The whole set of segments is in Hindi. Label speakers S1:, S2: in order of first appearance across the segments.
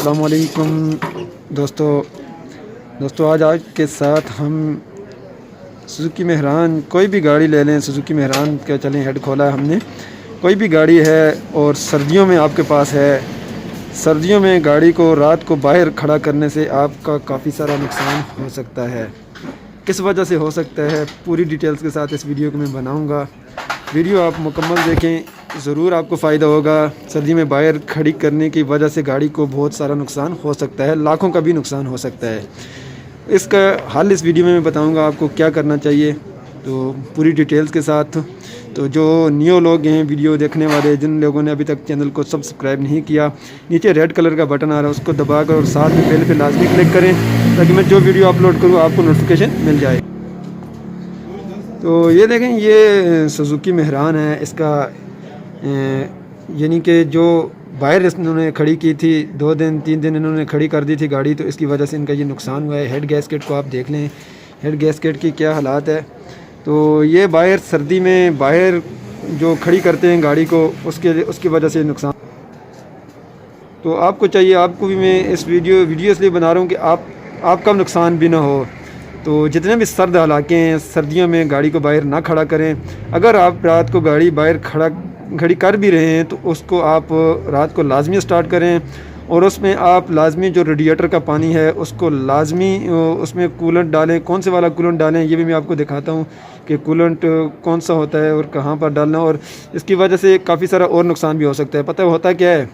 S1: अस्सलाम वालेकुम दोस्तों आज के साथ हम सुजुकी मेहरान कोई भी गाड़ी ले लें। सुजुकी मेहरान का चलें हेड खोला है हमने। कोई भी गाड़ी है और सर्दियों में आपके पास है, सर्दियों में गाड़ी को रात को बाहर खड़ा करने से आपका काफ़ी सारा नुकसान हो सकता है। किस वजह से हो सकता है पूरी डिटेल्स के साथ इस वीडियो को मैं बनाऊंगा। वीडियो आप मुकम्मल देखें, ज़रूर आपको फ़ायदा होगा। सर्दी में बाहर खड़ी करने की वजह से गाड़ी को बहुत सारा नुकसान हो सकता है, लाखों का भी नुकसान हो सकता है। इसका हल इस वीडियो में मैं बताऊंगा आपको क्या करना चाहिए, तो पूरी डिटेल्स के साथ। तो जो न्यू लोग हैं वीडियो देखने वाले, जिन लोगों ने अभी तक चैनल को सब्सक्राइब नहीं किया, नीचे रेड कलर का बटन आ रहा है उसको दबाकर और साथ में बेल पे लाजमी क्लिक करें ताकि मैं जो वीडियो अपलोड करूँ आपको नोटिफिकेशन मिल जाए। तो ये देखें, ये सुजुकी मेहरान है। इसका यानी कि जो बाहर इन्होंने खड़ी की थी 2 दिन 3 दिन इन्होंने खड़ी कर दी थी गाड़ी, तो इसकी वजह से इनका ये नुकसान हुआ है। हेड गैस्केट को आप देख लें, हेड गैस्केट की क्या हालात है। तो ये बाहर सर्दी में बाहर जो खड़ी करते हैं गाड़ी को, उसकी वजह से नुकसान। तो आपको चाहिए, आपको भी मैं इस वीडियो इसलिए बना रहा हूँ कि आपका नुकसान भी ना हो। तो जितने भी सर्द इलाके हैं, सर्दियों में गाड़ी को बाहर ना खड़ा करें। अगर आप रात को गाड़ी बाहर खड़ी कर भी रहे हैं तो उसको आप रात को लाजमी स्टार्ट करें, और उसमें आप लाजमी जो रेडिएटर का पानी है उसको लाजमी उसमें कूलेंट डालें। कौन से वाला कूलेंट डालें ये भी मैं आपको दिखाता हूँ कि कूलेंट कौन सा होता है और कहाँ पर डालना। और इसकी वजह से काफ़ी सारा और नुकसान भी हो सकता है। पता होता क्या है,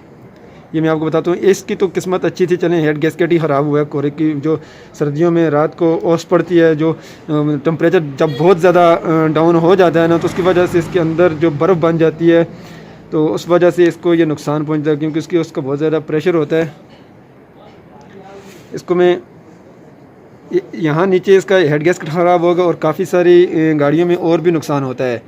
S1: ये मैं आपको बताता हूँ। इसकी तो किस्मत अच्छी थी, चलें हेड गैस्केट ही ख़राब हुआ है। कोरे की जो सर्दियों में रात को ओस पड़ती है, जो टेम्परेचर जब बहुत ज़्यादा डाउन हो जाता है ना, तो उसकी वजह से इसके अंदर जो बर्फ़ बन जाती है, तो उस वजह से इसको ये नुकसान पहुँचता है, क्योंकि उसका बहुत ज़्यादा प्रेशर होता है। इसको मैं यहाँ नीचे इसका हेड गैस्केट ख़राब होगा और काफ़ी सारी गाड़ियों में और भी नुकसान होता है।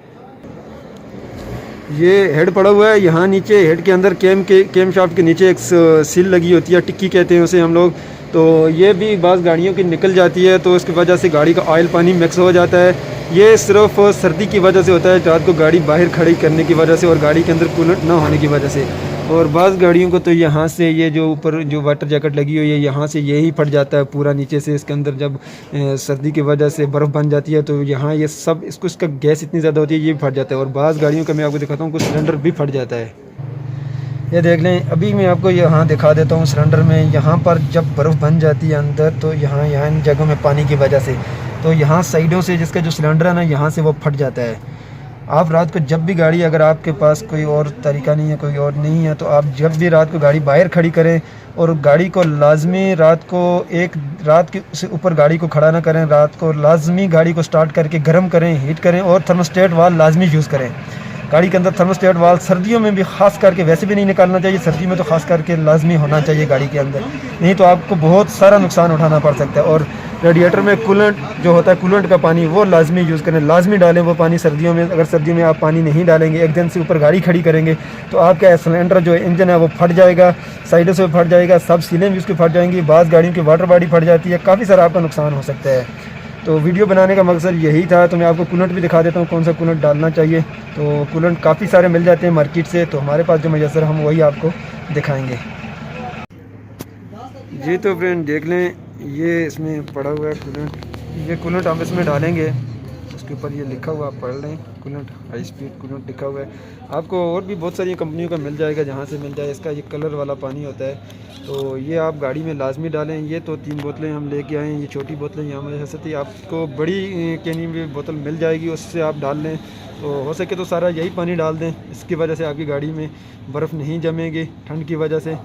S1: ये हेड पड़ा हुआ है यहाँ नीचे, हेड के अंदर कैम शाफ्ट के नीचे एक सील लगी होती है, टिक्की कहते हैं उसे हम लोग। तो ये भी बाज़ गाड़ियों की निकल जाती है, तो उसकी वजह से गाड़ी का ऑयल पानी मिक्स हो जाता है। ये सिर्फ सर्दी की वजह से होता है, रात को गाड़ी बाहर खड़ी करने की वजह से और गाड़ी के अंदर कूलेंट ना होने की वजह से। और बाज़ गाड़ियों को तो यहाँ से ये जो ऊपर जो वाटर जैकेट लगी हुई है यहाँ से यही फट जाता है पूरा नीचे से। इसके अंदर जब सर्दी की वजह से बर्फ़ बन जाती है तो यहाँ ये सब इसका गैस इतनी ज़्यादा होती है, ये भी फट जाता है। और बाज़ गाड़ियों का मैं आपको दिखाता हूँ, कुछ सिलेंडर भी फट जाता है। ये देख लें, अभी मैं आपको यहाँ दिखा देता हूँ सिलेंडर में। यहाँ पर जब बर्फ़ बन जाती है अंदर, तो यहाँ इन जगहों में पानी की वजह से, तो यहाँ साइडों से जिसका जो सिलेंडर है ना, यहाँ से वो फट जाता है। आप रात को जब भी गाड़ी, अगर आपके पास कोई और तरीका नहीं है, कोई और नहीं है, तो आप जब भी रात को गाड़ी बाहर खड़ी करें और गाड़ी को लाजमी रात के से ऊपर गाड़ी को खड़ा ना करें। रात को लाजमी गाड़ी को स्टार्ट करके गर्म करें, हीट करें, और थर्मोस्टेट वाल्व लाजमी यूज़ करें। गाड़ी के अंदर थर्मोस्टेट वाल्व सर्दियों में भी ख़ास करके, वैसे भी नहीं निकालना चाहिए, सर्दी में तो ख़ास करके लाजमी होना चाहिए गाड़ी के अंदर, नहीं तो आपको बहुत सारा नुकसान उठाना पड़ सकता है। और रेडिएटर में कूलेंट जो होता है, कूलेंट का पानी वो लाजमी यूज़ करें, लाजमी डालें वो पानी सर्दियों में। अगर सर्दियों में आप पानी नहीं डालेंगे, एक दिन से ऊपर गाड़ी खड़ी करेंगे, तो आपका सिलेंडर जो इंजन है वो फट जाएगा, साइडों से फट जाएगा, सब सीलें भी उसकी फट जाएंगी, बाज़ गाड़ियों की वाटर बॉडी फट जाती है, काफ़ी सारा आपका नुकसान हो सकता है। तो वीडियो बनाने का मकसद यही था। तो मैं आपको कूलेंट भी दिखा देता हूँ कौन सा कूलेंट डालना चाहिए। तो कूलेंट काफ़ी सारे मिल जाते हैं मार्केट से, तो हमारे पास जो मैसर हम वही आपको दिखाएंगे। जी तो फ्रेंड देख लें, ये इसमें पड़ा हुआ है कूलेंट। ये कूलेंट हम इसमें डालेंगे, उसके ऊपर ये लिखा हुआ, आप पढ़ लें, कूलेंट हाई स्पीड कूलेंट लिखा हुआ है। आपको और भी बहुत सारी कंपनियों का मिल जाएगा, जहाँ से मिल जाए। इसका ये कलर वाला पानी होता है, तो ये आप गाड़ी में लाजमी डालें। ये तो 3 बोतलें हम लेके आए हैं, ये छोटी बोतलें यहाँ मेरे से थी, आपको बड़ी कैनी में बोतल मिल जाएगी, उससे आप डाल लें। तो हो सके तो सारा यही पानी डाल दें, इसकी वजह से आपकी गाड़ी में बर्फ़ नहीं जमेगी ठंड की वजह से।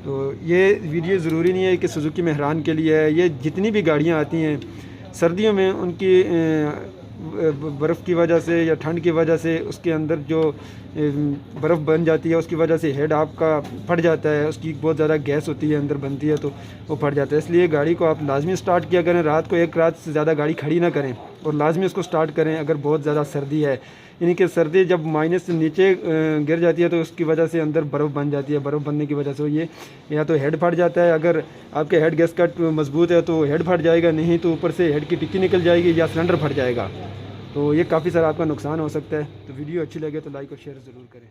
S1: तो ये वीडियो ज़रूरी नहीं है कि सुजुकी मेहरान के लिए है, ये जितनी भी गाड़ियाँ आती हैं सर्दियों में, उनकी बर्फ़ की वजह से या ठंड की वजह से उसके अंदर जो बर्फ़ बन जाती है, उसकी वजह से हेड आपका फट जाता है। उसकी बहुत ज़्यादा गैस होती है अंदर बनती है, तो वो फट जाता है। इसलिए गाड़ी को आप लाजमी स्टार्ट किया करें, रात को एक रात से ज़्यादा गाड़ी खड़ी ना करें और लाजमी उसको स्टार्ट करें अगर बहुत ज़्यादा सर्दी है। यानी कि सर्दी जब माइनस से नीचे गिर जाती है, तो उसकी वजह से अंदर बर्फ़ बन जाती है। बर्फ़ बनने की वजह से ये या तो हेड फट जाता है, अगर आपके हेड गैस्केट मजबूत है तो हेड फट जाएगा, नहीं तो ऊपर से हेड की टिक्की निकल जाएगी या सिलेंडर फट जाएगा। तो ये काफ़ी सारा आपका नुकसान हो सकता है। तो वीडियो अच्छी लगे तो लाइक और शेयर ज़रूर करें।